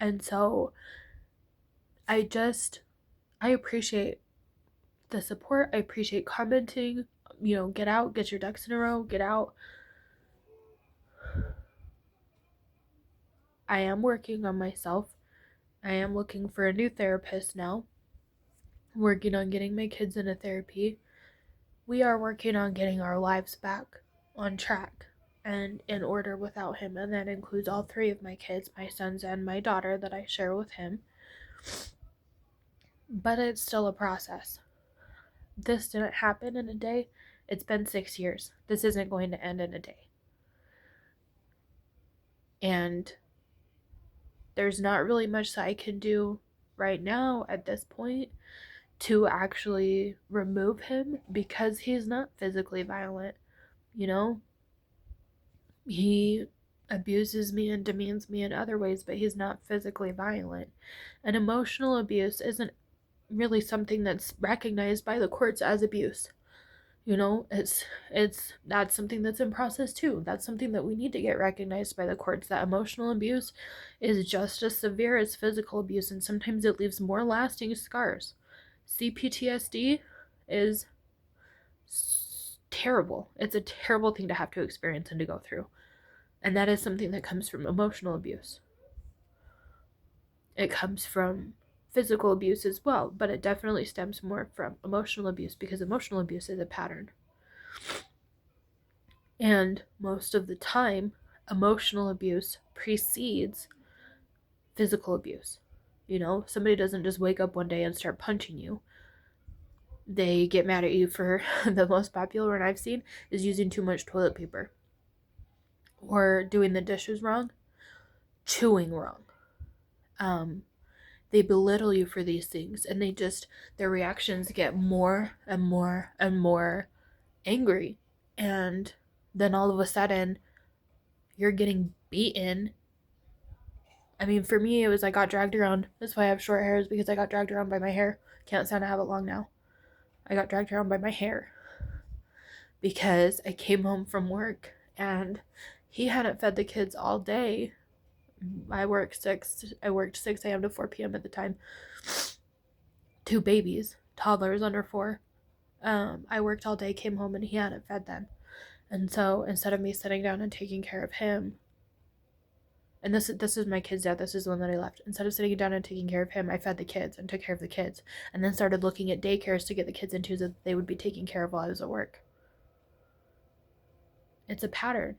And so I appreciate the support. I appreciate commenting, get out, get your ducks in a row, get out. I am working on myself. I am looking for a new therapist now. Working on getting my kids into therapy. We are working on getting our lives back on track and in order without him, and that includes all three of my kids, my sons and my daughter that I share with him. But it's still a process. This didn't happen in a day. It's been 6 years. This isn't going to end in a day. And there's not really much that I can do right now at this point to actually remove him because he's not physically violent. He abuses me and demeans me in other ways, but he's not physically violent. And emotional abuse isn't really something that's recognized by the courts as abuse. It's that's something that's in process too. That's something that we need to get recognized by the courts, that emotional abuse is just as severe as physical abuse, and sometimes it leaves more lasting scars. CPTSD is terrible. It's a terrible thing to have to experience and to go through. And that is something that comes from emotional abuse. It comes from physical abuse as well, but it definitely stems more from emotional abuse because emotional abuse is a pattern. And most of the time, emotional abuse precedes physical abuse. Somebody doesn't just wake up one day and start punching you. They get mad at you for the most popular one I've seen is using too much toilet paper, or doing the dishes wrong, chewing wrong. They belittle you for these things, and their reactions get more and more and more angry. And then all of a sudden, you're getting beaten. I mean, for me, it was I got dragged around. That's why I have short hair, is because I got dragged around by my hair. Can't stand to have it long now. I got dragged around by my hair because I came home from work and he hadn't fed the kids all day. I worked 6 a.m. to 4 p.m. at the time. 2 babies, toddlers under 4. I worked all day, came home, and he hadn't fed them. And so instead of me sitting down and taking care of him, and this is my kid's dad, this is the one that I left. Instead of sitting down and taking care of him, I fed the kids and took care of the kids, and then started looking at daycares to get the kids into so that they would be taken care of while I was at work. It's a pattern.